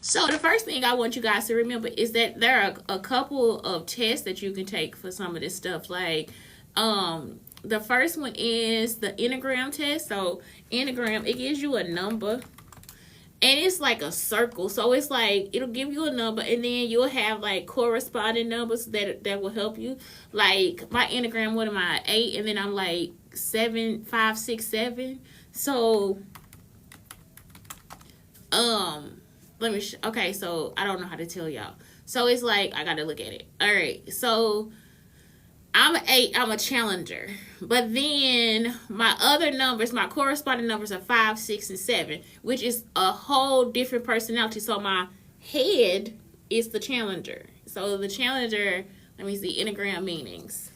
So the first thing I want you guys to remember is that there are a couple of tests that you can take for some of this stuff. Like, the first one is the Enneagram test. So Enneagram, it gives you a number, and it's like a circle. So it's like it'll give you a number, and then you'll have like corresponding numbers that will help you. Like my Enneagram, what am I, 8, and then I'm like 7, 5, 6, 7. So let me okay, so I don't know how to tell y'all. So it's like I gotta look at it. All right, so I'm an 8, I'm a challenger. But then my other numbers, my corresponding numbers are 5, 6, and 7, which is a whole different personality. So my head is the challenger. So the challenger, let me see, Enneagram meanings.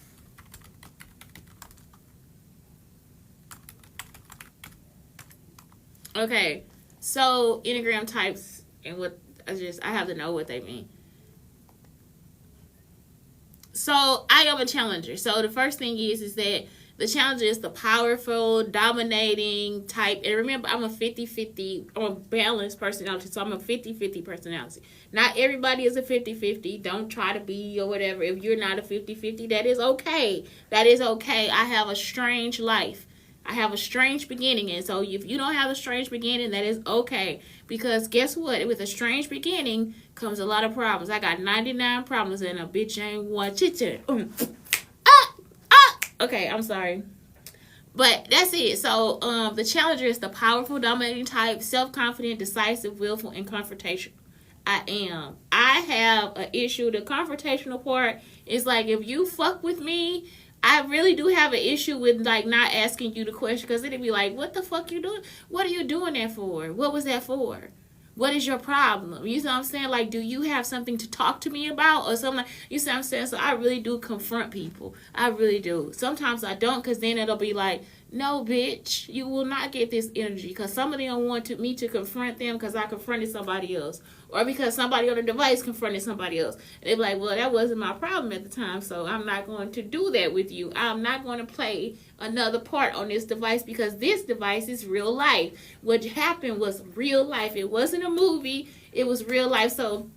Okay, so Enneagram types and what I have to know what they mean. So I am a challenger. So the first thing is that the challenger is the powerful, dominating type. And remember, I'm a 50-50, I'm a balanced personality. So I'm a 50-50 personality. Not everybody is a 50-50. Don't try to be or whatever. If you're not a 50-50, that is okay. That is okay. I have a strange life. I have a strange beginning. And so if you don't have a strange beginning, that is okay. Because guess what? With a strange beginning comes a lot of problems. I got 99 problems and a bitch ain't one. Okay, I'm sorry. But that's it. So the challenger is the powerful, dominating type, self-confident, decisive, willful, and confrontational. I am. I have an issue. The confrontational part is like if you fuck with me, I really do have an issue with like not asking you the question, because it'd be like, what the fuck you doing? What are you doing that for? What was that for? What is your problem? You know what I'm saying? Like, do you have something to talk to me about or something? Like, you see what I'm saying? So I really do confront people. I really do. Sometimes I don't, because then it'll be like, no, bitch, you will not get this energy, because some of them want me to confront them because I confronted somebody else, or because somebody on the device confronted somebody else. And they be like, well, that wasn't my problem at the time, so I'm not going to do that with you. I'm not going to play another part on this device, because this device is real life. What happened was real life. It wasn't a movie. It was real life. So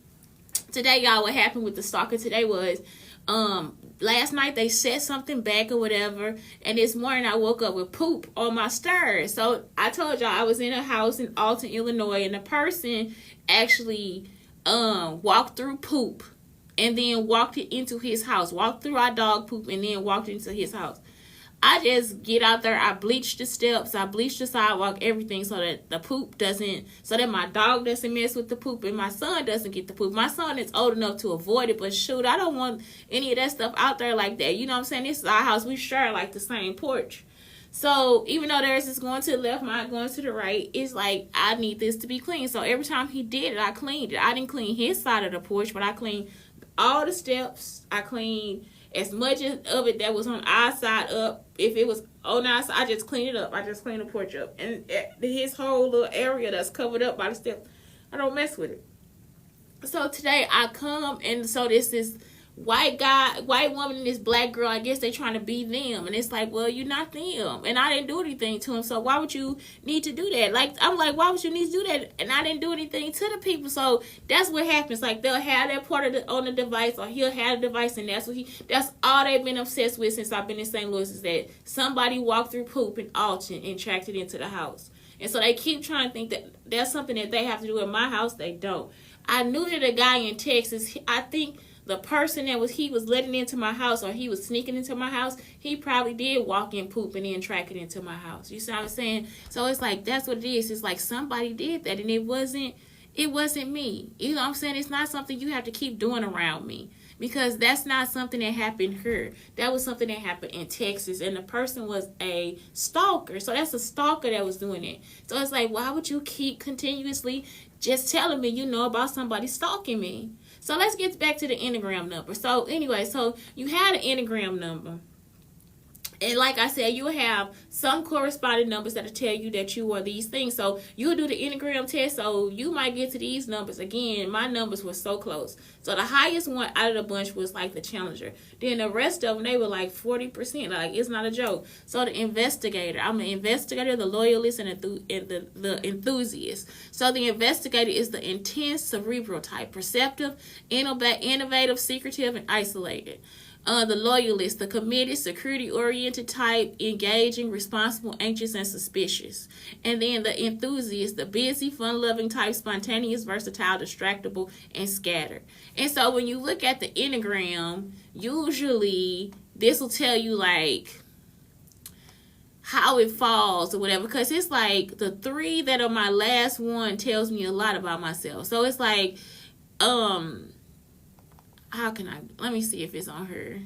today, y'all, what happened with the stalker today was, last night they said something back or whatever, and this morning I woke up with poop on my stairs. So I told y'all I was in a house in Alton, Illinois, and the person actually walked through poop and then walked it into his house, walked through our dog poop and then walked into his house. I just get out there, I bleach the steps, I bleach the sidewalk, everything, so that the poop doesn't, so that my dog doesn't mess with the poop and my son doesn't get the poop. My son is old enough to avoid it, but shoot, I don't want any of that stuff out there like that. You know what I'm saying? This is our house. We share like the same porch. So even though theirs is going to the left, mine going to the right, it's like I need this to be clean. So every time he did it, I cleaned it. I didn't clean his side of the porch, but I cleaned all the steps. I cleaned as much of it that was on our side up. If it was on our side, I just cleaned it up. I just cleaned the porch up. And his whole little area that's covered up by the steps, I don't mess with it. So today I come, and so this is white woman and this black girl, I guess they trying to be them. And it's like, well, you're not them. And I didn't do anything to him, so why would you need to do that? Like, I'm like, why would you need to do that? And I didn't do anything to the people. So that's what happens. Like, they'll have that part of on the device, or he'll have the device, and that's all they've been obsessed with since I've been in St. Louis, is that somebody walked through poop in Alton and tracked it into the house. And so they keep trying to think that that's something that they have to do in my house. They don't. I knew that a guy in Texas, I think the person that he was letting into my house, or he was sneaking into my house, he probably did walk in poop and then track it into my house. You see what I'm saying? So it's like, that's what it is. It's like somebody did that, and it wasn't me. You know what I'm saying? It's not something you have to keep doing around me, because that's not something that happened here. That was something that happened in Texas, and the person was a stalker. So that's a stalker that was doing it. So it's like, why would you keep continuously just telling me about somebody stalking me? So let's get back to the Enneagram number. So anyway, so you had an Enneagram number. And like I said, you have some corresponding numbers that will tell you that you are these things. So you'll do the Enneagram test, so you might get to these numbers. Again, my numbers were so close. So the highest one out of the bunch was like the Challenger. Then the rest of them, they were like 40%. Like, it's not a joke. So the Investigator. I'm an Investigator, the Loyalist, and the Enthusiast. So the Investigator is the intense, cerebral type. Perceptive, innovative, secretive, and isolated. The Loyalist, the committed, security-oriented type, engaging, responsible, anxious, and suspicious. And then the Enthusiast, the busy, fun-loving type, spontaneous, versatile, distractible, and scattered. And so when you look at the Enneagram, usually this will tell you like how it falls or whatever, because it's like the 3 that are my last one tells me a lot about myself. So it's like, how can I, let me see if it's on her.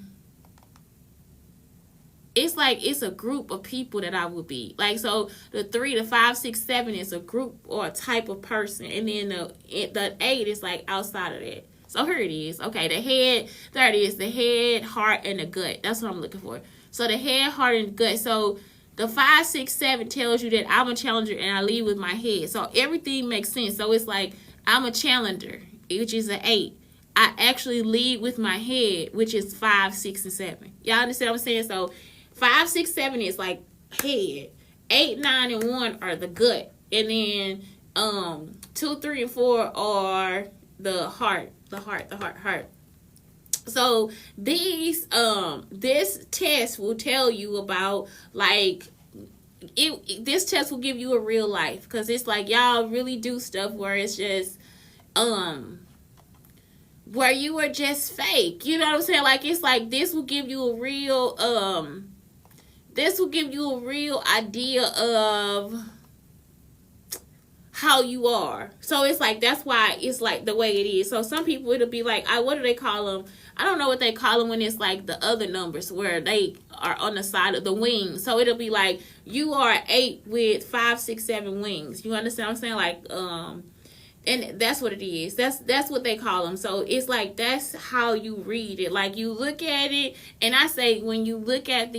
It's like, it's a group of people that I would be. Like, so the 3, the 5, 6, 7 is a group or a type of person. And then the 8 is like outside of that. So here it is. Okay, the head, there it is. The head, heart, and the gut. That's what I'm looking for. So the head, heart, and gut. So the 5, 6, 7 tells you that I'm a challenger and I lead with my head. So everything makes sense. So it's like, I'm a challenger, which is an 8. I actually lead with my head, which is 5, 6, and 7. Y'all understand what I'm saying? So 5, 6, 7 is like head. 8, 9, and 1 are the gut. And then 2, 3, and 4 are the heart. The heart. So these this test will tell you about like this test will give you a real life, because it's like y'all really do stuff where it's just where you are just fake. You know what I'm saying? Like, it's like this will give you a real idea of how you are. So it's like, that's why it's like the way it is. So some people, it'll be like, what do they call them? I don't know what they call them when it's like the other numbers where they are on the side of the wings. So it'll be like, you are 8 with 5, 6, 7 wings. You understand what I'm saying? Like, and that's what it is. That's what they call them. So it's like, that's how you read it. Like, you look at it, and I say, when you look at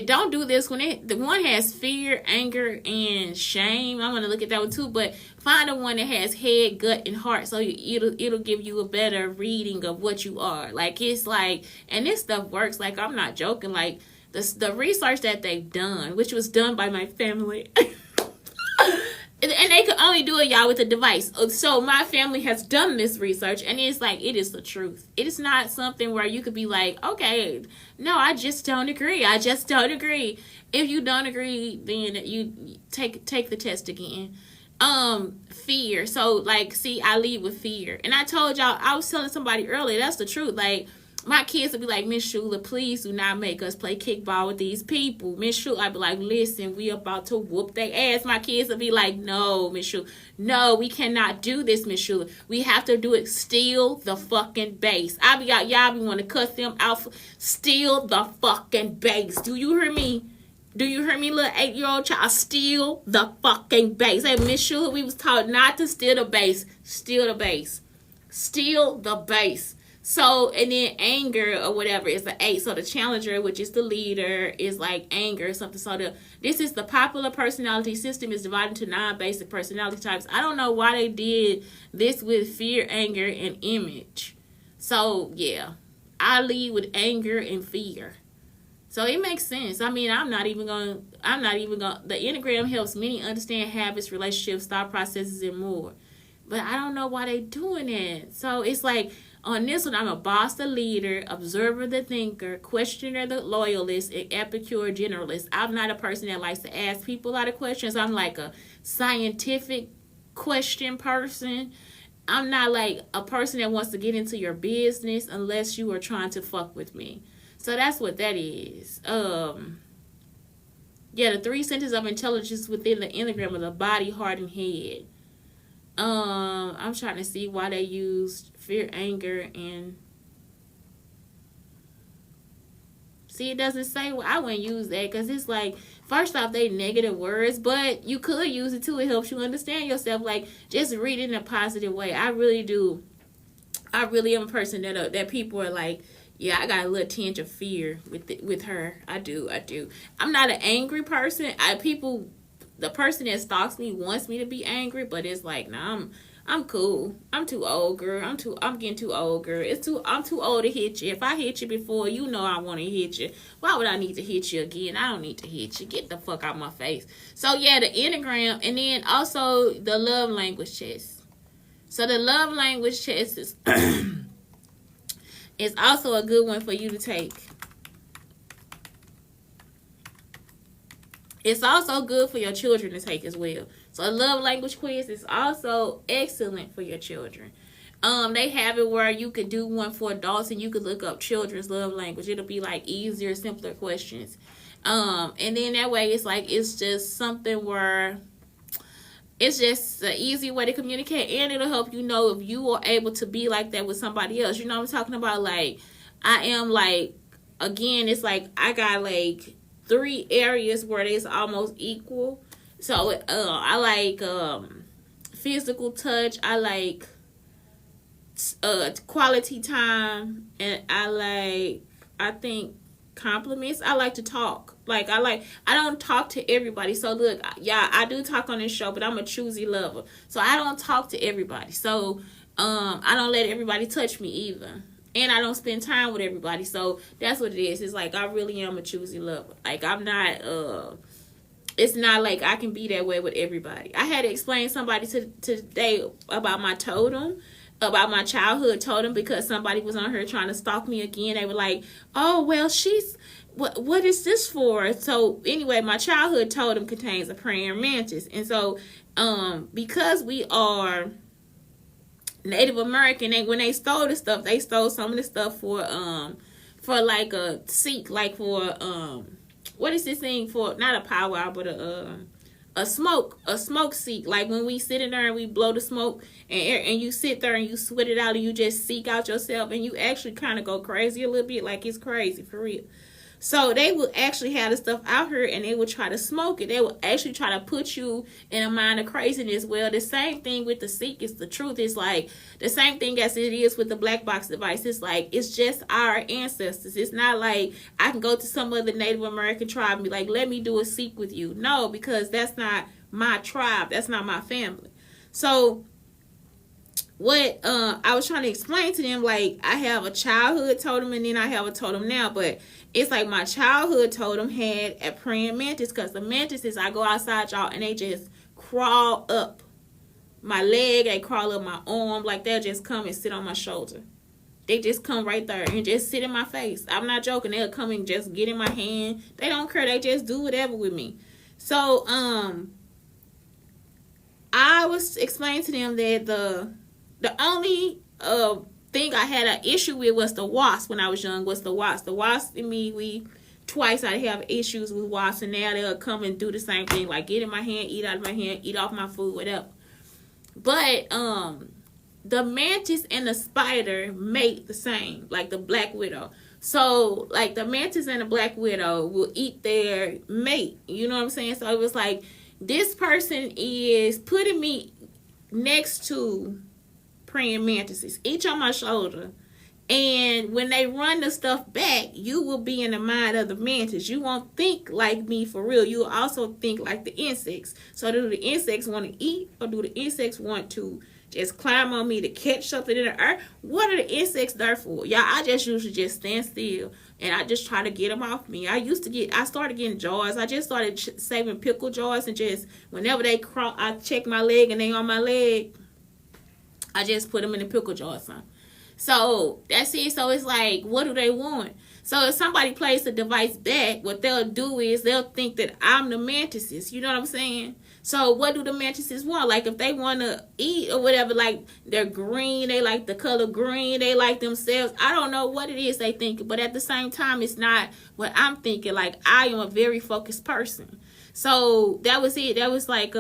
don't do this when the one has fear, anger, and shame. I'm gonna look at that one too, but find the one that has head, gut, and heart, so it'll give you a better reading of what you are. Like, it's like, and this stuff works. Like, I'm not joking. Like, the research that they've done, which was done by my family. And they could only do it, y'all, with a device. So my family has done this research, and it's like, it is the truth. It is not something where you could be like, okay, no, I just don't agree. If you don't agree, then you take the test again. Fear. So, like, see, I lead with fear. And I told y'all, I was telling somebody earlier, that's the truth. Like, my kids would be like, Miss Shula, please do not make us play kickball with these people. Miss Shula, I'd be like, listen, we about to whoop their ass. My kids would be like, no, Miss Shula. No, we cannot do this, Miss Shula. We have to do it. Steal the fucking base. Y'all be want to cuss them out. Steal the fucking base. Do you hear me? Do you hear me, little 8-year-old child? Steal the fucking base. Hey, Miss Shula, we was taught not to steal the base. Steal the base. Steal the base. So, and then anger or whatever is the 8. So the challenger, which is the leader, is like anger or something. So this is the popular personality system is divided into 9 basic personality types. I don't know why they did this with fear, anger, and image. So yeah, I lead with anger and fear. So it makes sense. I mean, the Enneagram helps many understand habits, relationships, thought processes, and more. But I don't know why they doing it. So it's like, on this one, I'm a boss, the leader, observer, the thinker, questioner, the loyalist, and epicure, generalist. I'm not a person that likes to ask people a lot of questions. I'm like a scientific question person. I'm not like a person that wants to get into your business unless you are trying to fuck with me. So that's what that is. Yeah, the 3 centers of intelligence within the Enneagram are the body, heart, and head. I'm trying to see why they used fear, anger, and see, it doesn't say. Well, I wouldn't use that because it's like, first off, they negative words, but you could use it too. It helps you understand yourself. Like, just read it in a positive way. I really do. I really am a person that people are like, Yeah, I got a little tinge of fear with her. I do. I'm not an angry person. The person that stalks me wants me to be angry, but it's like, nah, I'm cool. I'm too old, girl. I'm getting too old, girl. I'm too old to hit you. If I hit you before, you know I want to hit you. Why would I need to hit you again? I don't need to hit you. Get the fuck out my face. So yeah, the Enneagram, and then also the love language test. So the love language test is is also a good one for you to take. It's also good for your children to take as well. So a love language quiz is also excellent for your children. They have it where you could do one for adults and you could look up children's love language. It'll be like easier, simpler questions. And then that way it's just something where it's just an easy way to communicate, and it'll help you know if you are able to be like that with somebody else. You know what I'm talking about? Like, I am like, again, it's like I got like 3 areas where it's almost equal. So I like physical touch, I like quality time, and I think compliments. I like to talk. I don't talk to everybody. So look, yeah, I do talk on this show, but I'm a choosy lover. So I don't talk to everybody. So I don't let everybody touch me either. And I don't spend time with everybody. So that's what it is. It's like I really am a choosy lover. Like I'm not it's not like I can be that way with everybody. I had to explain somebody today about my totem, about my childhood totem, because somebody was on here trying to stalk me again. They were like, oh, well, what is this for? So anyway, my childhood totem contains a praying mantis. And so because we are Native American, when they stole the stuff, they stole some of the stuff for like a Sikh, like for what is this thing for? Not a powwow, but a smoke seek. Like when we sit in there and we blow the smoke, and you sit there and you sweat it out, and you just seek out yourself, and you actually kind of go crazy a little bit. Like it's crazy for real. So they will actually have the stuff out here, and they will try to smoke it. They will actually try to put you in a mind of craziness. Well, the same thing with the Sikh is the truth. It's like the same thing as it is with the black box device. It's like it's just our ancestors. It's not like I can go to some other Native American tribe and be like, let me do a Sikh with you. No, because that's not my tribe. That's not my family. So what I was trying to explain to them, like I have a childhood totem and then I have a totem now, but it's like my childhood totem had a praying mantis, because the mantises, I go outside, y'all, and they just crawl up my leg, they crawl up my arm, like they'll just come and sit on my shoulder. They just come right there and just sit in my face. I'm not joking. They'll come and just get in my hand. They don't care. They just do whatever with me. So I was explaining to them that the only thing I had an issue with was the wasp when I was young. Was the wasp? The wasp and me, twice I have issues with wasps, and now they'll come and do the same thing, like get in my hand, eat out of my hand, eat off my food, whatever. But the mantis and the spider mate the same, like the black widow. So like the mantis and the black widow will eat their mate. You know what I'm saying? So it was like this person is putting me next to praying mantises, each on my shoulder, and when they run the stuff back, you will be in the mind of the mantis. You won't think like me for real. You will also think like the insects. So do the insects want to eat, or do the insects want to just climb on me to catch something in the earth? What are the insects there for? Y'all, I just usually just stand still and I just try to get them off me. I started getting jars. I just started saving pickle jars, and just whenever they crawl, I check my leg and they on my leg, I just put them in a pickle jar or something. So that's it. So it's like, what do they want? So if somebody plays the device back, what they'll do is they'll think that I'm the mantises. You know what I'm saying? So what do the mantises want? Like if they want to eat or whatever, like they're green, they like the color green, they like themselves. I don't know what it is they think, but at the same time, it's not what I'm thinking. Like I am a very focused person. So that was it. That was like,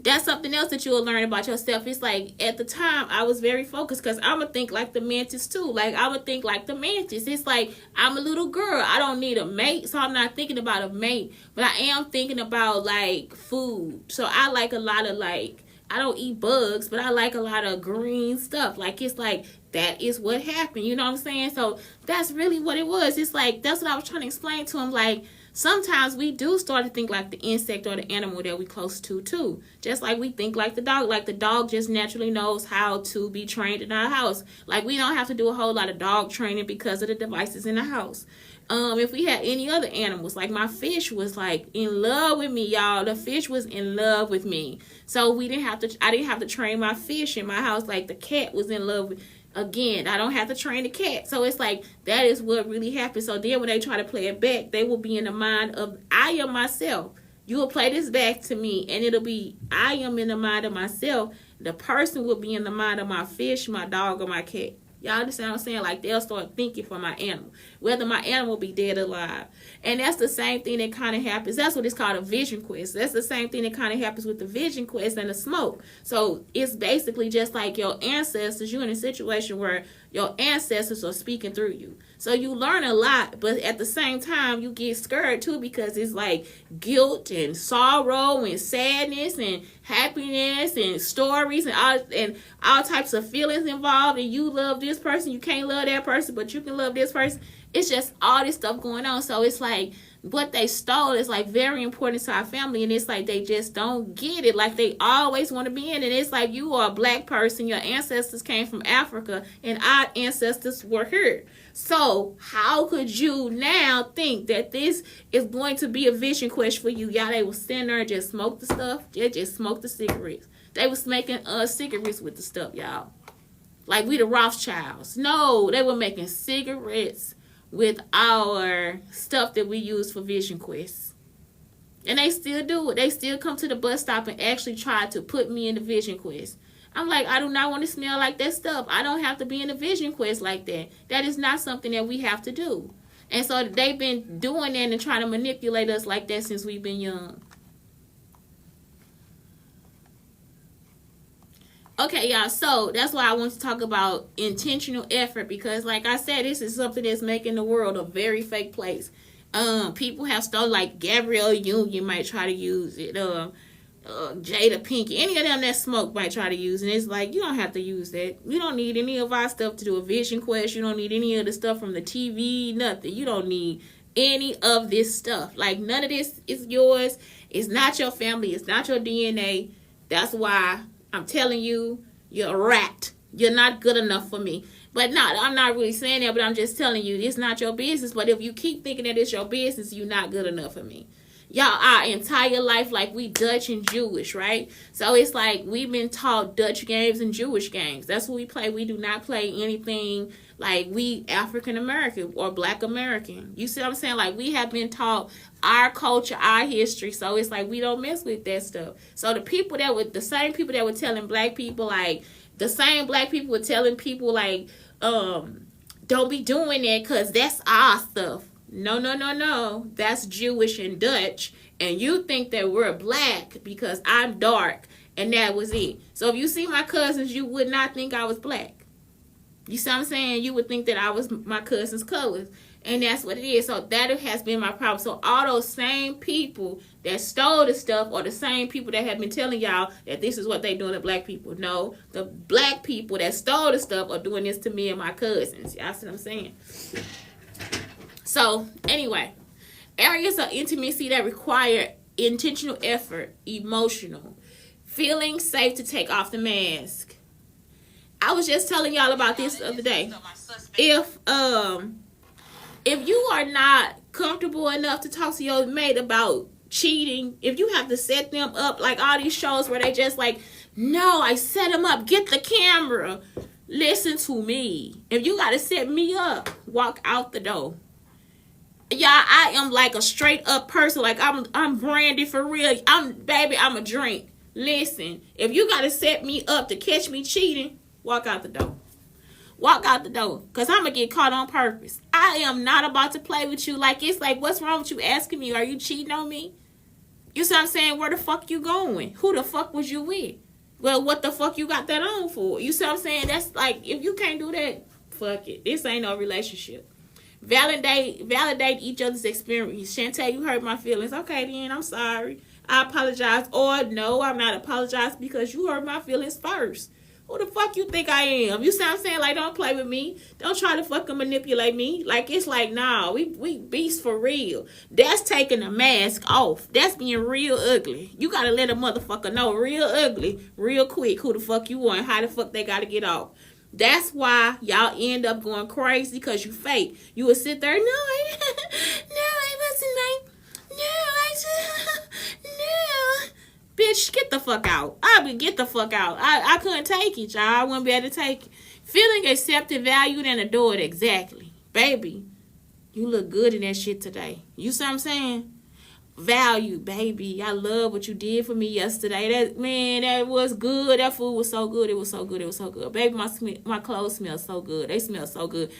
that's something else that you'll learn about yourself. It's like at the time I was very focused, because I'm gonna think like the mantis too. Like I would think like the mantis. It's like I'm a little girl. I don't need a mate, so I'm not thinking about a mate. But I am thinking about like food. So I like a lot of like I don't eat bugs, but I like a lot of green stuff. Like, it's like, that is what happened. You know what I'm saying? So that's really what it was. It's like, that's what I was trying to explain to him. Like, sometimes we do start to think like the insect or the animal that we close to too. Just like we think like the dog. Like, the dog just naturally knows how to be trained in our house. Like, we don't have to do a whole lot of dog training because of the devices in the house. If we had any other animals, like my fish was like in love with me, y'all. The fish was in love with me. So I didn't have to train my fish in my house like the cat was in love with. Again, I don't have to train the cat. So it's like, that is what really happened. So then when they try to play it back, they will be in the mind of, I am myself. You will play this back to me, and it'll be, I am in the mind of myself. The person will be in the mind of my fish, my dog, or my cat. Y'all understand what I'm saying? Like, they'll start thinking for my animal, whether my animal be dead or alive. And that's the same thing that kind of happens. That's what it's called, a vision quest. That's the same thing that kind of happens with the vision quest and the smoke. So it's basically just like your ancestors. You're in a situation where your ancestors are speaking through you. So you learn a lot, but at the same time, you get scared too, because it's like guilt and sorrow and sadness and happiness and stories and all types of feelings involved. And you love this person, you can't love that person, but you can love this person. It's just all this stuff going on. So it's like, what they stole is like very important to our family, and it's like they just don't get it. Like, they always want to be in it. It's like, you are a black person, your ancestors came from Africa, and our ancestors were here. So how could you now think that this is going to be a vision quest for you? Y'all, they will stand there and just smoke the stuff. They just smoke the cigarettes. They was making cigarettes with the stuff, y'all. Like we the Rothschilds. No, they were making cigarettes with our stuff that we use for vision quests. And they still do it. They still come to the bus stop and actually try to put me in the vision quest. I'm like, I do not want to smell like that stuff. I don't have to be in a vision quest like that. That is not something that we have to do. And so they've been doing that and trying to manipulate us like that since we've been young. Okay, y'all, so that's why I want to talk about intentional effort, because like I said, this is something that's making the world a very fake place. People have stolen, like Gabrielle Union might try to use it. Jada Pinkett, any of them that smoke might try to use it. And it's like, you don't have to use that. You don't need any of our stuff to do a vision quest. You don't need any of the stuff from the TV, nothing. You don't need any of this stuff. Like, none of this is yours. It's not your family. It's not your DNA. That's why I'm telling you, you're a rat. You're not good enough for me. But no, I'm not really saying that, but I'm just telling you, it's not your business. But if you keep thinking that it's your business, you're not good enough for me. Y'all, our entire life, like, we Dutch and Jewish, right? So it's like we've been taught Dutch games and Jewish games. That's what we play. We do not play anything like we African American or Black American. You see what I'm saying? Like, we have been taught our culture, our history. So it's like we don't mess with that stuff. So the same people that were telling black people, like, the same black people were telling people, like, don't be doing that because that's our stuff. No. That's Jewish and Dutch. And you think that we're black because I'm dark. And that was it. So if you see my cousins, you would not think I was black. You see what I'm saying? You would think that I was my cousin's colors. And that's what it is. So that has been my problem. So all those same people that stole the stuff are the same people that have been telling y'all that this is what they doing to black people. No, the black people that stole the stuff are doing this to me and my cousins. Y'all see what I'm saying? So, anyway, areas of intimacy that require intentional effort, emotional, feeling safe to take off the mask. I was just telling y'all about this the other day. If you are not comfortable enough to talk to your mate about cheating, if you have to set them up, like all these shows where they just like, no, I set them up, get the camera, listen to me. If you got to set me up, walk out the door. Yeah, I am like a straight up person. Like, I'm Brandy for real. I'm a drink. Listen, if you got to set me up to catch me cheating, walk out the door. Walk out the door. Because I'm going to get caught on purpose. I am not about to play with you. Like, it's like, what's wrong with you asking me? Are you cheating on me? You see what I'm saying? Where the fuck you going? Who the fuck was you with? Well, what the fuck you got that on for? You see what I'm saying? That's like, if you can't do that, fuck it. This ain't no relationship. Validate each other's experience. Chantel, you hurt my feelings. Okay, then, I'm sorry. I apologize. Or no, I'm not apologizing because you hurt my feelings first. Who the fuck you think I am? You see what I'm saying? Like, don't play with me. Don't try to fucking manipulate me. Like, it's like, nah, we beast for real. That's taking the mask off. That's being real ugly. You gotta let a motherfucker know real ugly, real quick who the fuck you are and how the fuck they gotta get off. That's why y'all end up going crazy because you fake. You would sit there, no, I wasn't like, no. Bitch, get the fuck out. Get the fuck out. I couldn't take it, y'all. I wouldn't be able to take it. Feeling accepted, valued, and adored. Exactly. Baby, you look good in that shit today. You see what I'm saying? Valued, baby. I love what you did for me yesterday. That was good. That food was so good. It was so good. It was so good. Baby, my clothes smell so good. They smell so good.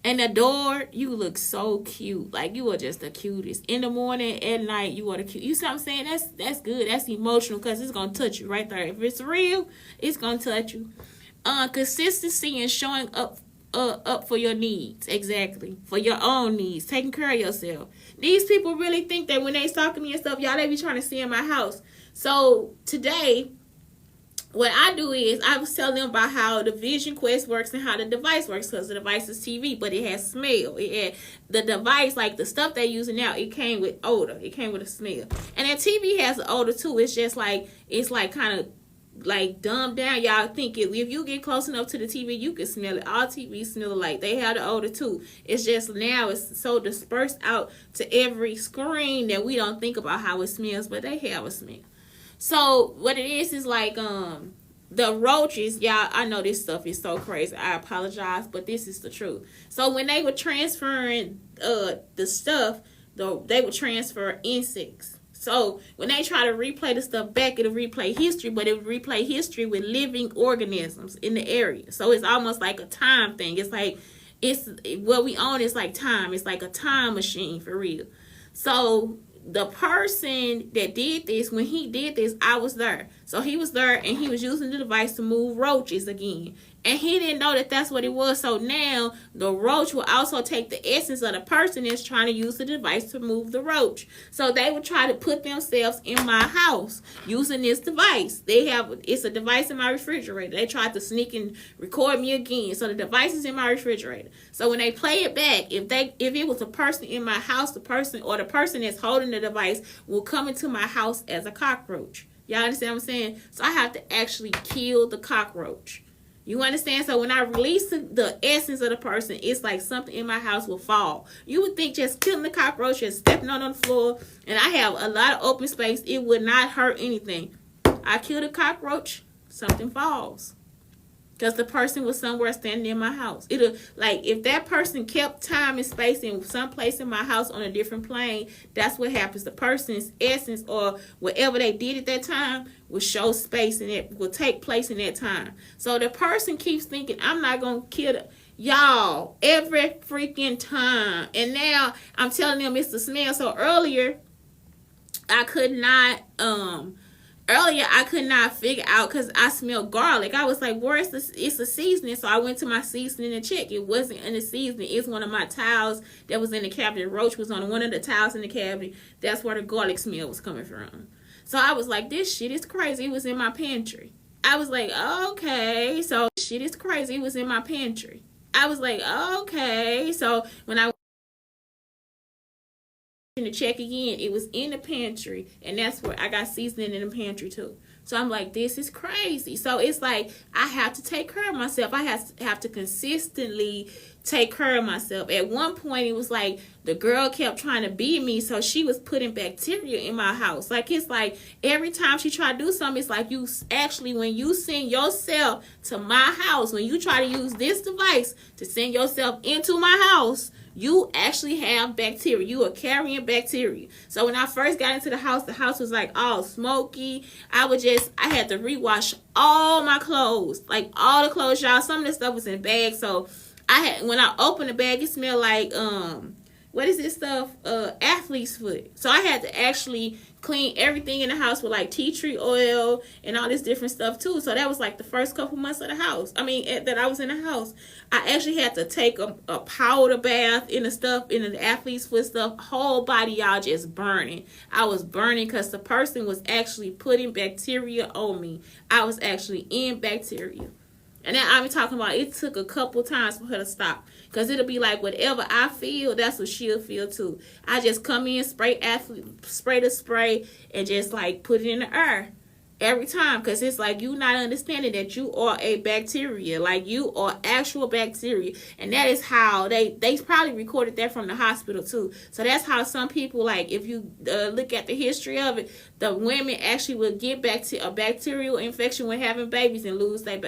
And adored, you look so cute. Like, you are just the cutest. In the morning, at night, you are the cute. You see what I'm saying? That's good. That's emotional because it's going to touch you right there. If it's real, it's going to touch you. Consistency and showing up for your needs. Exactly. For your own needs. Taking care of yourself. These people really think that when they stalking me and stuff, y'all, they be trying to see in my house. So, today, what I do is I was telling them about how the Vision Quest works and how the device works, because the device is TV, but it has smell. It had the device, like the stuff they're using now, it came with odor. It came with a smell. And that TV has an odor too. It's just like, it's like kind of like dumbed down. Y'all think if you get close enough to the TV, you can smell it. All TVs smell alike. They have the odor too. It's just now it's so dispersed out to every screen that we don't think about how it smells, but they have a smell. So what it is like the roaches, y'all, I know this stuff is so crazy. I apologize, but this is the truth. So when they were transferring the stuff, they would transfer insects. So when they try to replay the stuff back, it'll replay history, but it will replay history with living organisms in the area. So it's almost like a time thing. It's like, it's what we own is like time. It's like a time machine for real. So the person that did this, when he did this, I was there. So he was there and he was using the device to move roaches again. And he didn't know that that's what it was. So now the roach will also take the essence of the person that's trying to use the device to move the roach. So they would try to put themselves in my house using this device. It's a device in my refrigerator. They tried to sneak and record me again. So the device is in my refrigerator. So when they play it back, if it was a person in my house, the person that's holding the device will come into my house as a cockroach. Y'all understand what I'm saying? So I have to actually kill the cockroach. You understand? So when I release the essence of the person, it's like something in my house will fall. You would think just killing the cockroach and stepping on the floor, and I have a lot of open space, it would not hurt anything. I kill the cockroach, something falls. Because the person was somewhere standing in my house. If that person kept time and space in some place in my house on a different plane, that's what happens. The person's essence or whatever they did at that time will show space and it will take place in that time. So the person keeps thinking, I'm not going to kill them. Y'all, every freaking time. And now I'm telling them it's the smell. So earlier, I could not figure out because I smelled garlic. I was like, where is this? It's a seasoning. So I went to my seasoning to check. It wasn't in the seasoning. It's one of my towels that was in the cabinet. Roach was on one of the towels in the cabinet. That's where the garlic smell was coming from. So I was like, this shit is crazy. It was in my pantry. I was like, okay. So shit is crazy. It was in my pantry. I was like, okay. So when I to check again, it was in the pantry, and that's where I got seasoning in the pantry too. So I'm like, this is crazy. So it's like I have to take care of myself. I have to consistently take care of myself. At one point, it was like the girl kept trying to beat me, so she was putting bacteria in my house. Like, it's like every time she tried to do something, it's like you actually, when you send yourself to my house, when you try to use this device to send yourself into my house, you actually have bacteria. You are carrying bacteria. So when I first got into the house was like all smoky. I had to rewash all my clothes. Like all the clothes, y'all. Some of the stuff was in bags. So when I opened the bag, it smelled like, what is this stuff? Athlete's foot. So I had to actually clean everything in the house with like tea tree oil and all this different stuff too. So that was like the first couple months of the house. I mean, that I was in the house. I actually had to take a powder bath in the stuff, in the athlete's foot stuff. Whole body, y'all, just burning. I was burning because the person was actually putting bacteria on me. I was actually in bacteria. And then I'm talking about, it took a couple times for her to stop. Because it'll be like, whatever I feel, that's what she'll feel too. I just come in, spray the spray, and just like put it in the air every time. Because it's like, you not understanding that you are a bacteria. Like, you are actual bacteria. And that is how they probably recorded that from the hospital too. So that's how some people, like, if you look at the history of it, the women actually will get a bacterial infection when having babies and lose their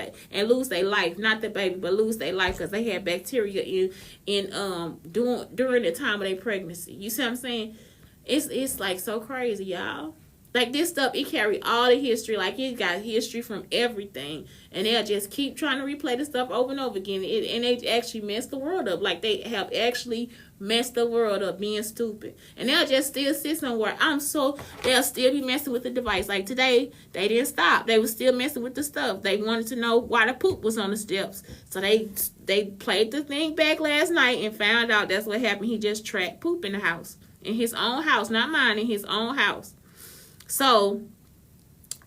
life. Not the baby, but lose their life because they had bacteria during the time of their pregnancy. You see what I'm saying? It's like so crazy, y'all. Like, this stuff, it carry all the history. Like, it got history from everything. And they'll just keep trying to replay the stuff over and over again. And they actually mess the world up. Like, they have actually messed the world up being stupid. And they'll just still sit somewhere. They'll still be messing with the device. Like, today, they didn't stop. They were still messing with the stuff. They wanted to know why the poop was on the steps. So they played the thing back last night and found out that's what happened. He just tracked poop in the house. In his own house. Not mine, in his own house. So,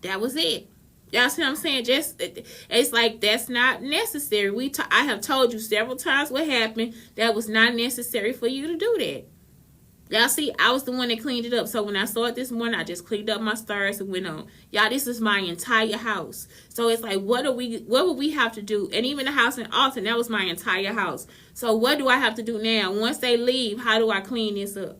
that was it. Y'all see what I'm saying? It's like, that's not necessary. I have told you several times what happened. That was not necessary for you to do that. Y'all see, I was the one that cleaned it up. So, when I saw it this morning, I just cleaned up my stairs and went on. Y'all, this is my entire house. So, it's like, what would we have to do? And even the house in Alton, that was my entire house. So, what do I have to do now? Once they leave, how do I clean this up?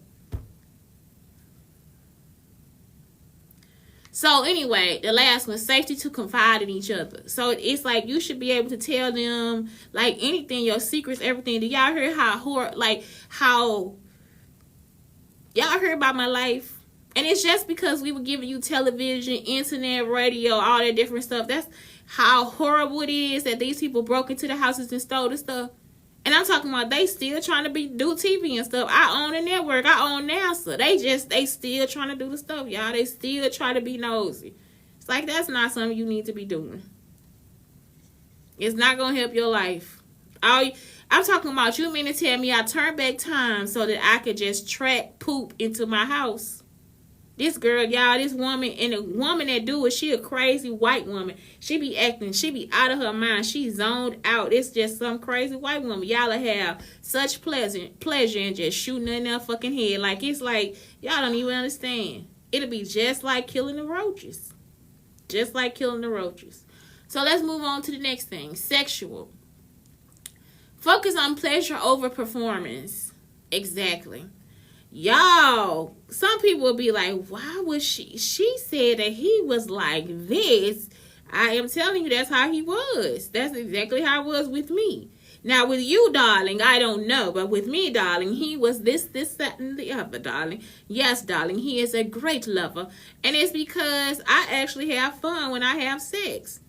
So anyway, the last one, safety to confide in each other. So it's like, you should be able to tell them like anything, your secrets, everything. Do y'all hear how y'all heard about my life? And it's just because we were giving you television, internet, radio, all that different stuff. That's how horrible it is that these people broke into the houses and stole the stuff. And I'm talking about, they still trying to do TV and stuff. I own a network. I own NASA. They still trying to do the stuff, y'all. They still try to be nosy. It's like, that's not something you need to be doing. It's not going to help your life. I'm talking about, you mean to tell me I turned back time so that I could just track poop into my house? This girl, y'all, this woman, and the woman that do it, she a crazy white woman. She be acting, she be out of her mind. She zoned out. It's just some crazy white woman. Y'all have such pleasure in just shooting in their fucking head. Like, it's like, y'all don't even understand. It'll be just like killing the roaches. Just like killing the roaches. So let's move on to the next thing. Sexual. Focus on pleasure over performance. Exactly. Y'all, some people will be like, why was she said that he was like this. I am telling you, that's how he was. That's exactly how it was with me. Now, with you, darling, I don't know. But with me, darling, he was this, that, and the other, darling. Yes, darling, he is a great lover. And it's because I actually have fun when I have sex.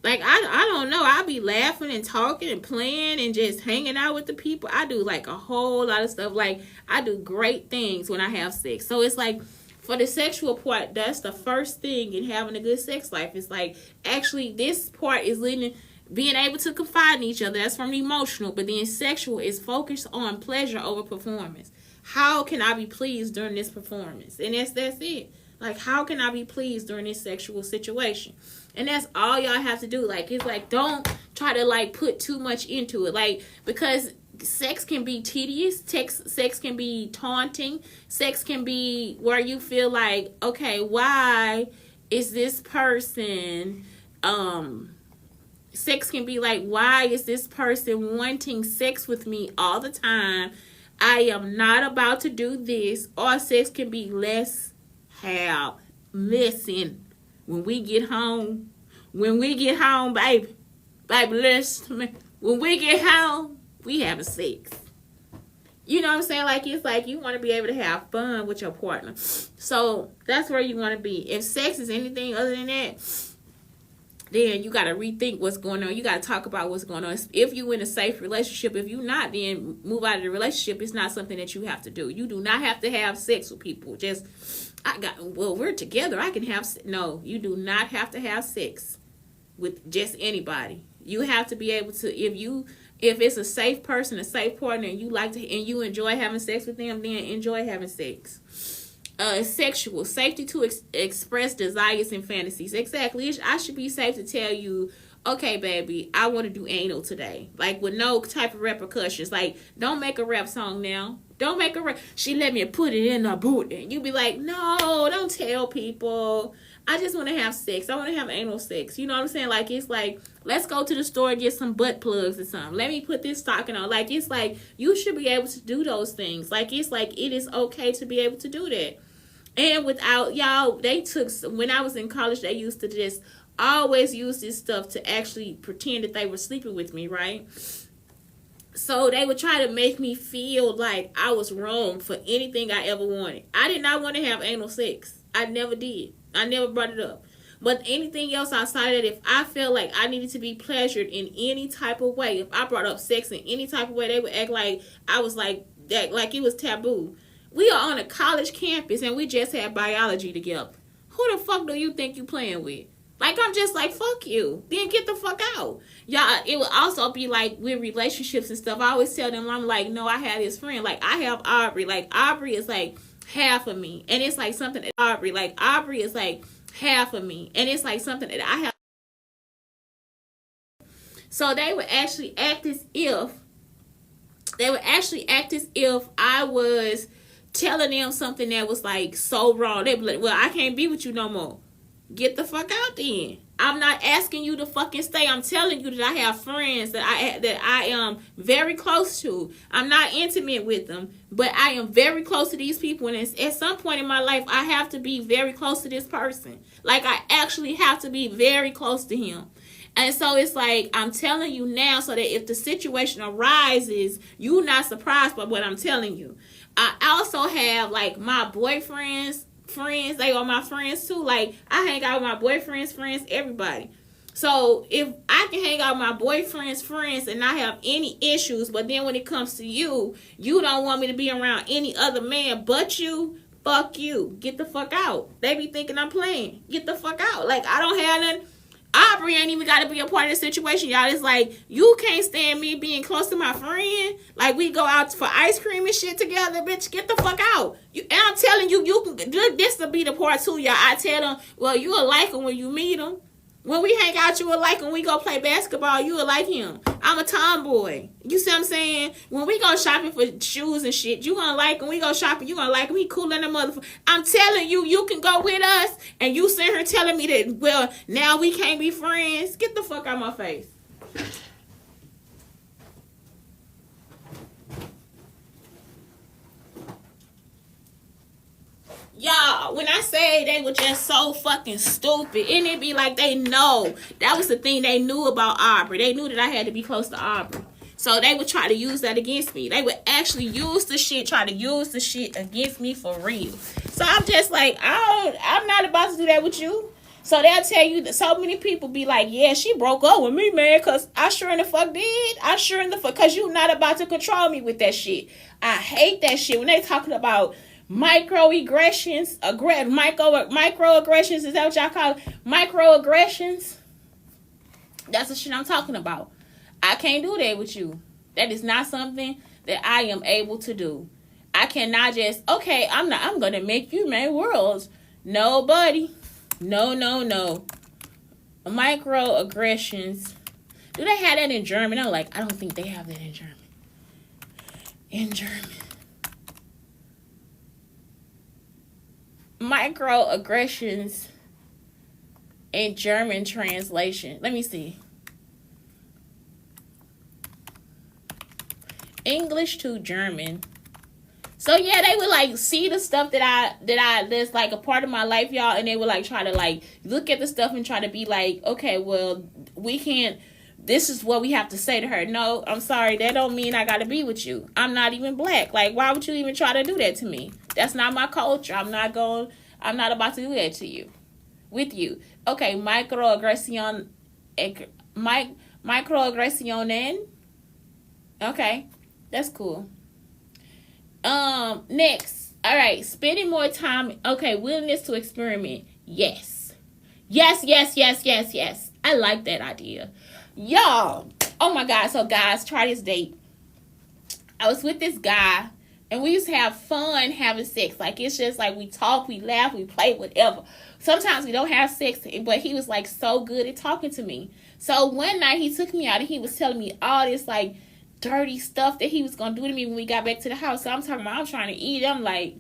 Like, I don't know. I'll be laughing and talking and playing and just hanging out with the people. I do, like, a whole lot of stuff. Like, I do great things when I have sex. So, it's like, for the sexual part, that's the first thing in having a good sex life. It's like, actually, this part is being able to confide in each other. That's from emotional. But then sexual is focused on pleasure over performance. How can I be pleased during this performance? And that's it. Like, how can I be pleased during this sexual situation? And that's all y'all have to do. Like, it's like, don't try to, like, put too much into it. Like, because sex can be tedious. Sex can be taunting. Sex can be where you feel like, okay, why is this person, sex can be like, why is this person wanting sex with me all the time? I am not about to do this. Or sex can be listen. When we get home, baby, listen to me. When we get home, we having sex. You know what I'm saying? Like, it's like you want to be able to have fun with your partner. So that's where you want to be. If sex is anything other than that, then you got to rethink what's going on. You got to talk about what's going on. If you in a safe relationship, if you not, then move out of the relationship. It's not something that you have to do. You do not have to have sex with people. We're together. I can have, no, you do not have to have sex with just anybody. You have to be able to, if it's a safe person, a safe partner, and you enjoy having sex with them, then enjoy having sex. Sexual safety to express desires and fantasies. Exactly. I should be safe to tell you, okay, baby, I want to do anal today, like with no type of repercussions. Like, don't make a rap song now. Don't make a rap. She let me put it in her booty. And you be like, no, don't tell people. I just want to have sex. I want to have anal sex. You know what I'm saying? Like, it's like, let's go to the store and get some butt plugs or something. Let me put this stocking on. Like, it's like, you should be able to do those things. Like, it's like, it is okay to be able to do that. And without, y'all, when I was in college, they used to just always use this stuff to actually pretend that they were sleeping with me, right? So they would try to make me feel like I was wrong for anything I ever wanted. I did not want to have anal sex. I never did. I never brought it up. But anything else outside of that, if I felt like I needed to be pleasured in any type of way, if I brought up sex in any type of way, they would act like I was like that, like it was taboo. We are on a college campus and we just had biology together. Who the fuck do you think you playing with? Like, I'm just like, fuck you. Then get the fuck out. Y'all, it would also be like with relationships and stuff. I always tell them, I'm like, no, I have this friend. Like, I have Aubrey. Like, Aubrey is like half of me. And it's like something that Aubrey is like half of me. And it's like something that I have. So they would actually act as if I was telling them something that was like so wrong. They'd be like, well, I can't be with you no more. Get the fuck out then. I'm not asking you to fucking stay. I'm telling you that I have friends that I am very close to. I'm not intimate with them, but I am very close to these people. And at some point in my life, I have to be very close to this person. Like, I actually have to be very close to him. And so it's like, I'm telling you now so that if the situation arises, you're not surprised by what I'm telling you. I also have, like, my boyfriends, friends, they are my friends too. Like, I hang out with my boyfriend's friends, everybody. So if I can hang out with my boyfriend's friends and not have any issues, but then when it comes to you, you don't want me to be around any other man but you, fuck you. Get the fuck out. They be thinking I'm playing. Get the fuck out. Like, I don't have nothing. Aubrey ain't even got to be a part of the situation, y'all. It's like, you can't stand me being close to my friend. Like, we go out for ice cream and shit together, bitch. Get the fuck out. And I'm telling you, this will be the part too, y'all. I tell them, well, you will like him when you meet him. When we hang out, you will like him. When we go play basketball, you will like him. I'm a tomboy. You see what I'm saying? When we go shopping for shoes and shit, you gonna like him. We go shopping, you gonna like him. He cool than a motherfucker. I'm telling you, you can go with us. And you sitting here telling me that, well, now we can't be friends. Get the fuck out of my face. Y'all, when I say they were just so fucking stupid, and it be like they know. That was the thing they knew about Aubrey. They knew that I had to be close to Aubrey. So they would try to use that against me. They would actually try to use the shit against me for real. So I'm just like, I'm not about to do that with you. So they'll tell you that so many people be like, yeah, she broke up with me, man, because I sure in the fuck did. I sure in the fuck, because you not about to control me with that shit. I hate that shit. When they talking about microaggressions, microaggressions, is that what y'all call it? Microaggressions? That's the shit I'm talking about. I can't do that with you. That is not something that I am able to do. I cannot just, okay, I'm gonna make you my worlds. No, buddy. No. Microaggressions. Do they have that in German? I'm like, I don't think they have that in German. Microaggressions in German translation. Let me see. English to German. So yeah, they would like see the stuff that's like a part of my life, y'all, and they would like try to like look at the stuff and try to be like, okay, well, we can't, this is what we have to say to her. No, I'm sorry, that don't mean I gotta be with you. I'm not even black. Like, why would you even try to do that to me? That's not my culture. I'm not about to do that to you. With you. Okay, microaggression microaggressionen. Okay, that's cool. Next. All right, spending more time. Okay, willingness to experiment. Yes. Yes, yes, yes, yes, yes. I like that idea. Y'all. Oh my God. So, guys, try this date. I was with this guy, and we used to have fun having sex. Like, it's just like we talk, we laugh, we play, whatever. Sometimes we don't have sex, but he was like so good at talking to me. So, one night he took me out and he was telling me all this like dirty stuff that he was going to do to me when we got back to the house. So, I'm talking about, I'm trying to eat. I'm like,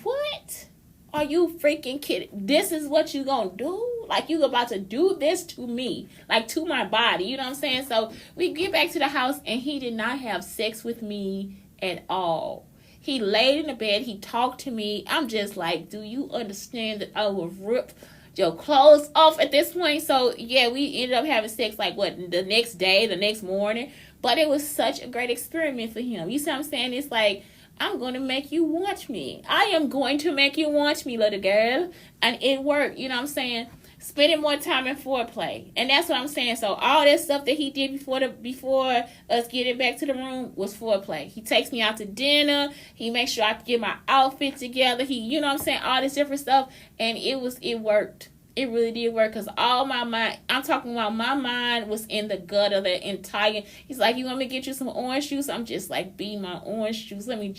what? Are you freaking kidding? This is what you gonna do? Like, you about to do this to me, like to my body, you know what I'm saying? So we get back to the house and he did not have sex with me at all. He laid in the bed, he talked to me. I'm just like, do you understand that I will rip your clothes off at this point? So yeah, we ended up having sex like the next day, the next morning. But it was such a great experiment for him. You see what I'm saying? It's like, I'm going to make you want me. I am going to make you want me, little girl. And it worked. You know what I'm saying? Spending more time in foreplay. And that's what I'm saying. So all that stuff that he did before us getting back to the room was foreplay. He takes me out to dinner. He makes sure I get my outfit together. He, you know what I'm saying? All this different stuff. And it worked. It really did work, because all my mind, I'm talking about my mind was in the gut of the entire. He's like, you want me to get you some orange juice? I'm just like, be my orange juice. Let me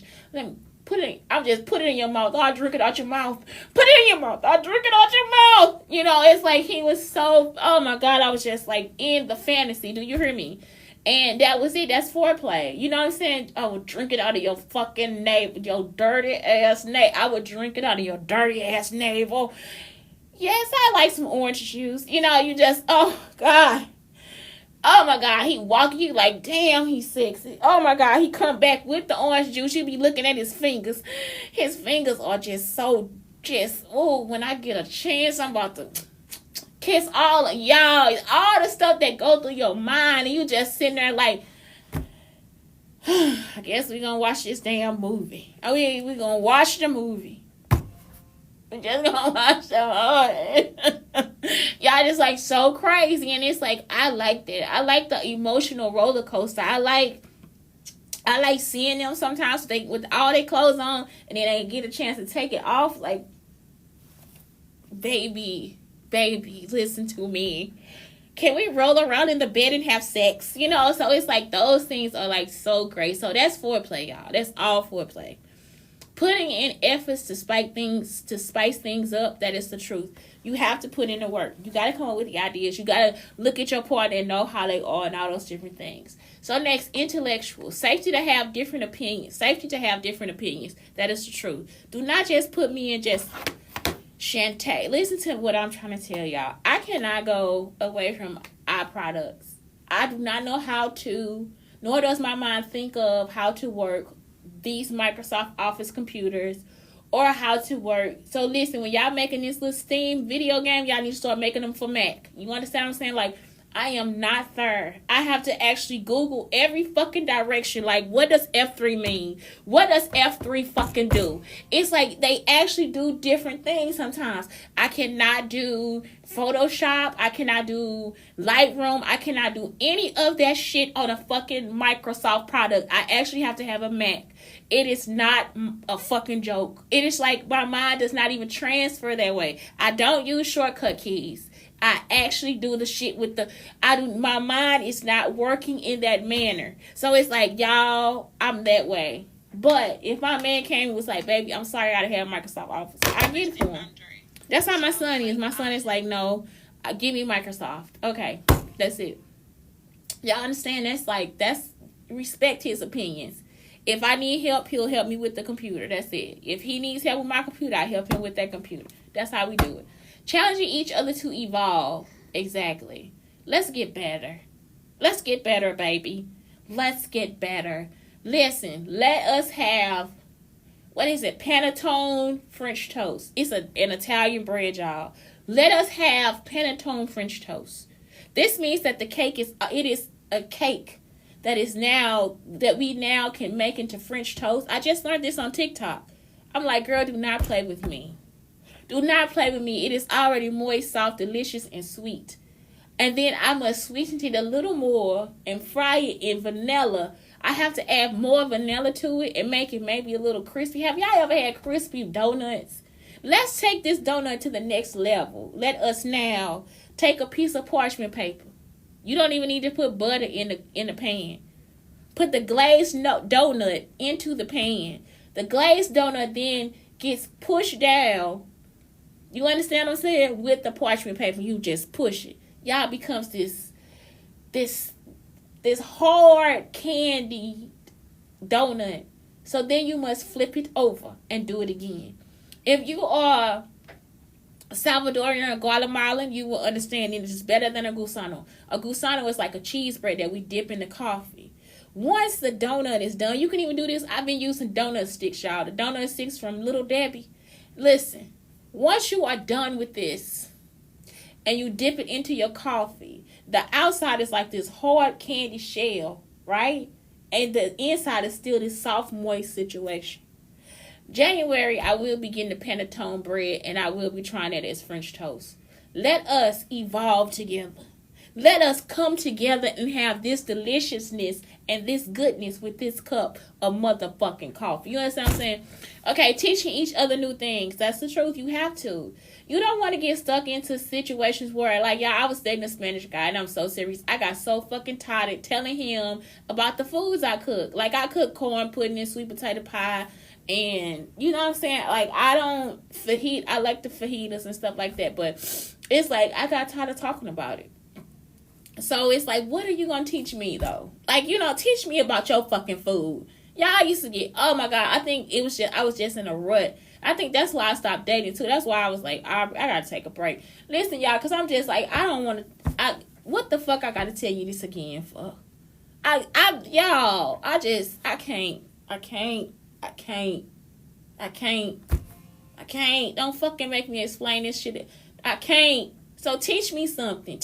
put it. I'm just put it in your mouth. I'll drink it out your mouth. Put it in your mouth. I'll drink it out your mouth. You know, it's like he was so. Oh my God, I was just like in the fantasy. Do you hear me? And that was it. That's foreplay. You know what I'm saying? I would drink it out of your fucking navel, your dirty ass navel. I would drink it out of your dirty ass navel. Yes, I like some orange juice. You know, you just, oh, God. Oh, my God. He walk you like, damn, he's sexy. Oh, my God. He come back with the orange juice. You be looking at his fingers. His fingers are just so, oh, when I get a chance, I'm about to kiss all of y'all. All the stuff that go through your mind. And you just sitting there like, I guess we're going to watch this damn movie. I mean, we're going to watch the movie. We just gonna watch the y'all just like so crazy, and it's like I like that. I like the emotional roller coaster. I like seeing them sometimes with all their clothes on, and then they get a chance to take it off. Like, baby, listen to me. Can we roll around in the bed and have sex? You know, so it's like those things are like so great. So that's foreplay, y'all. That's all foreplay. Putting in efforts to spice things up, that is the truth. You have to put in the work. You got to come up with the ideas. You got to look at your partner and know how they are and all those different things. So next, intellectual. Safety to have different opinions. That is the truth. Do not just put me in just Shantae. Listen to what I'm trying to tell y'all. I cannot go away from our products. I do not know how to, nor does my mind think of how to work these Microsoft Office computers or how to work. So listen, when y'all making this little Steam video game, y'all need to start making them for Mac. You understand what I'm saying? Like, I am not there. I have to actually Google every fucking direction. Like, what does F3 mean? What does F3 fucking do? It's like they actually do different things sometimes. I cannot do Photoshop. I cannot do Lightroom. I cannot do any of that shit on a fucking Microsoft product. I actually have to have a Mac. It is not a fucking joke. It is like my mind does not even transfer that way. I don't use shortcut keys. I actually do the shit with my mind is not working in that manner. So it's like, y'all, I'm that way. But if my man came and was like, baby, I'm sorry I gotta have Microsoft Office, I get it for him. That's how my son is. My son is like, no, give me Microsoft. Okay, that's it. Y'all understand? That's respect his opinions. If I need help, he'll help me with the computer. That's it. If he needs help with my computer, I help him with that computer. That's how we do it. Challenging each other to evolve. Exactly. Let's get better. Let's get better, baby. Let's get better. Listen, let us have, what is it? Panettone French toast. It's an Italian bread, y'all. Let us have panettone French toast. This means that it is a cake that we now can make into French toast. I just learned this on TikTok. I'm like, girl, do not play with me. Do not play with me. It is already moist, soft, delicious, and sweet. And then I must sweeten it a little more and fry it in vanilla. I have to add more vanilla to it and make it maybe a little crispy. Have y'all ever had crispy donuts? Let's take this donut to the next level. Let us now take a piece of parchment paper. You don't even need to put butter in the pan. Put the glazed donut into the pan. The glazed donut then gets pushed down. You understand what I'm saying? With the parchment paper, you just push it. Y'all becomes this hard candy donut. So then you must flip it over and do it again. If you are Salvadorian or Guatemalan, you will understand it is better than a gusano. A gusano is like a cheese bread that we dip in the coffee. Once the donut is done, you can even do this. I've been using donut sticks, y'all. The donut sticks from Little Debbie. Listen, once you are done with this and you dip it into your coffee, the outside is like this hard candy shell, right? And the inside is still this soft, moist situation. January, I will be getting the panettone bread, and I will be trying that as French toast. Let us evolve together. Let us come together and have this deliciousness and this goodness with this cup of motherfucking coffee. You understand what I'm saying? Okay, teaching each other new things. That's the truth. You have to. You don't want to get stuck into situations where, like, yeah, I was dating a Spanish guy, and I'm so serious. I got so fucking tired of telling him about the foods I cook. Like, I cook corn pudding and sweet potato pie. And you know what I'm saying? Like, I don't fajita. I like the fajitas and stuff like that. But it's like, I got tired of talking about it. So it's like, what are you going to teach me, though? Like, you know, teach me about your fucking food. Y'all used to get, oh my God, I think it was just, I was just in a rut. I think that's why I stopped dating, too. That's why I was like, I got to take a break. Listen, y'all, because I'm just like, I don't want to, what the fuck I got to tell you this again for? I can't. Don't fucking make me explain this shit. I can't. So teach me something.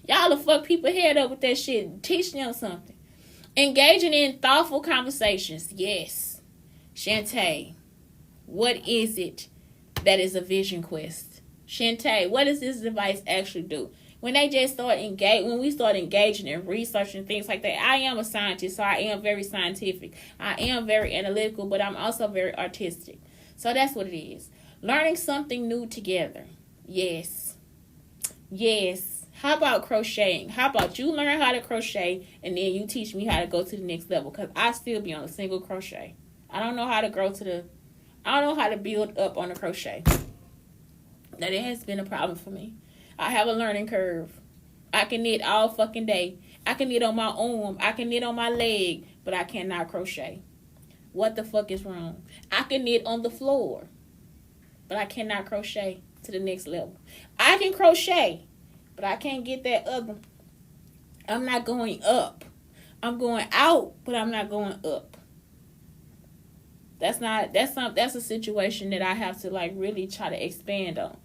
Y'all will fuck people head up with that shit. Teach them something. Engaging in thoughtful conversations. Yes. Shantae, what is it that is a vision quest? Shantae, what does this device actually do? When we start engaging in research and things like that, I am a scientist, so I am very scientific. I am very analytical, but I'm also very artistic. So that's what it is. Learning something new together. Yes. How about crocheting? How about you learn how to crochet and then you teach me how to go to the next level? Because I still be on a single crochet. I don't know how to build up on a crochet. That it has been a problem for me. I have a learning curve. I can knit all fucking day. I can knit on my arm. I can knit on my leg. But I cannot crochet. What the fuck is wrong? I can knit on the floor. But I cannot crochet to the next level. I can crochet. But I can't get that other. I'm not going up. I'm going out. But I'm not going up. That's a situation that I have to like really try to expand on.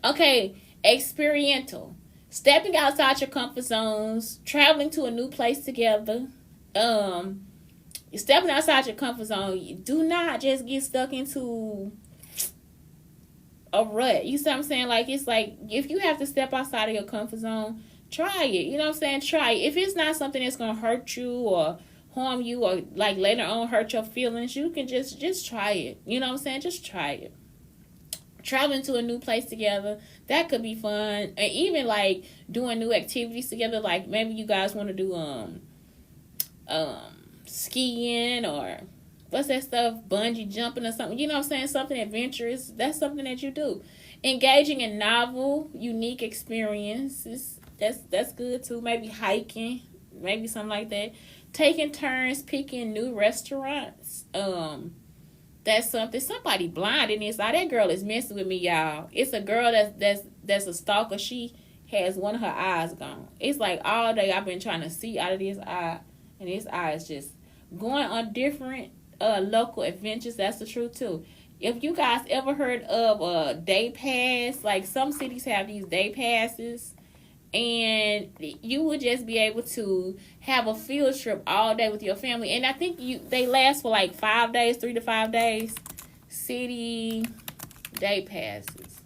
Okay. Experiential. Stepping outside your comfort zones. Traveling to a new place together. Stepping outside your comfort zone. Do not just get stuck into a rut. You see what I'm saying? Like, it's like, if you have to step outside of your comfort zone, try it. You know what I'm saying? Try it. If it's not something that's going to hurt you or harm you or like later on hurt your feelings, you can just try it. You know what I'm saying? Just try it. Traveling to a new place together, that could be fun. And even like doing new activities together, like maybe you guys want to do skiing or what's that stuff, bungee jumping or something, you know what I'm saying, something adventurous. That's something that you do. Engaging in novel, unique experiences, that's good too. Maybe hiking, maybe something like that. Taking turns picking new restaurants. That's something. Somebody blind in this. That girl is messing with me, y'all. It's a girl that's a stalker. She has one of her eyes gone. It's like all day I've been trying to see out of this eye, and this eye is just going on different local adventures. That's the truth too. If you guys ever heard of a day pass, like some cities have these day passes, and you would just be able to have a field trip all day with your family. And I think they last for like 5 days, 3 to 5 days. City day passes.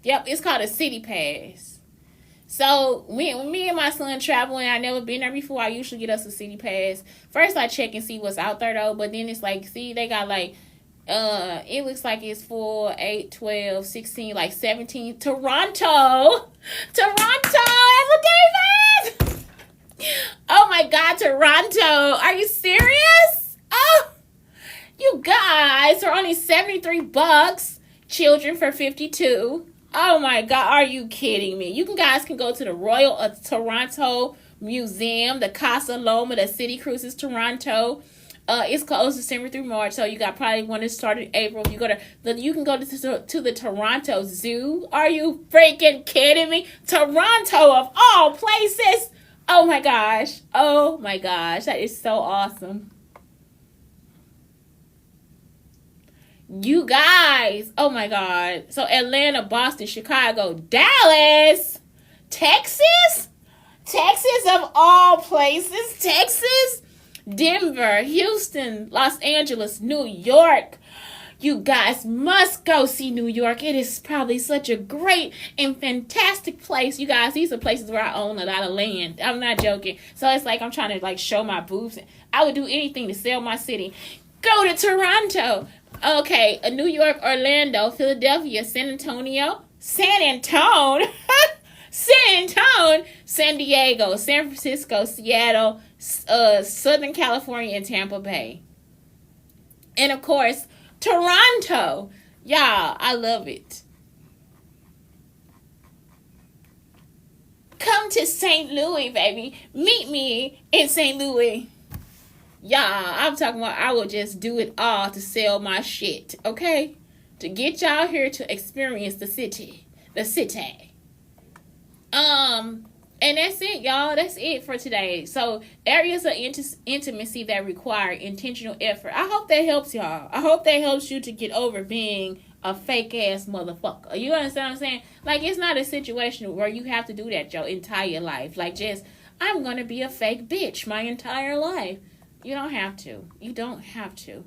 Yep, it's called a city pass. So when me and my son traveling, I never been there before. I usually get us a city pass. First, I check and see what's out there though. But then it's like, see, they got like, it looks like it's 4, 8, 12, 16, like 17. Toronto, David. Oh my God, Toronto. Are you serious? Oh, you guys are only $73. Children for 52. Oh my God, are you kidding me? You guys can go to the Royal Toronto Museum, the Casa Loma, the City Cruises Toronto. It's closed December through March, so you got probably one that started in April. You can go to the Toronto Zoo. Are you freaking kidding me? Toronto of all places. Oh my gosh. Oh my gosh. That is so awesome. You guys. Oh my God. So Atlanta, Boston, Chicago, Dallas, Texas of all places, Texas, Denver, Houston, Los Angeles, New York. You guys must go see New York. It is probably such a great and fantastic place. You guys, these are places where I own a lot of land. I'm not joking. So it's like I'm trying to like show my boobs. I would do anything to sell my city. Go to Toronto. Okay, New York, Orlando, Philadelphia, San Antonio, San Diego, San Francisco, Seattle, Southern California, and Tampa Bay. And of course, Toronto. Y'all, I love it. Come to St. Louis, baby. Meet me in St. Louis. Y'all, I'm talking about I will just do it all to sell my shit, okay? To get y'all here to experience the city. And that's it, y'all. That's it for today. So, areas of intimacy that require intentional effort. I hope that helps y'all. I hope that helps you to get over being a fake-ass motherfucker. You understand what I'm saying? Like, it's not a situation where you have to do that your entire life. Like, just, I'm going to be a fake bitch my entire life. You don't have to. You don't have to.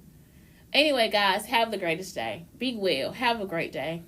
Anyway, guys, have the greatest day. Be well. Have a great day.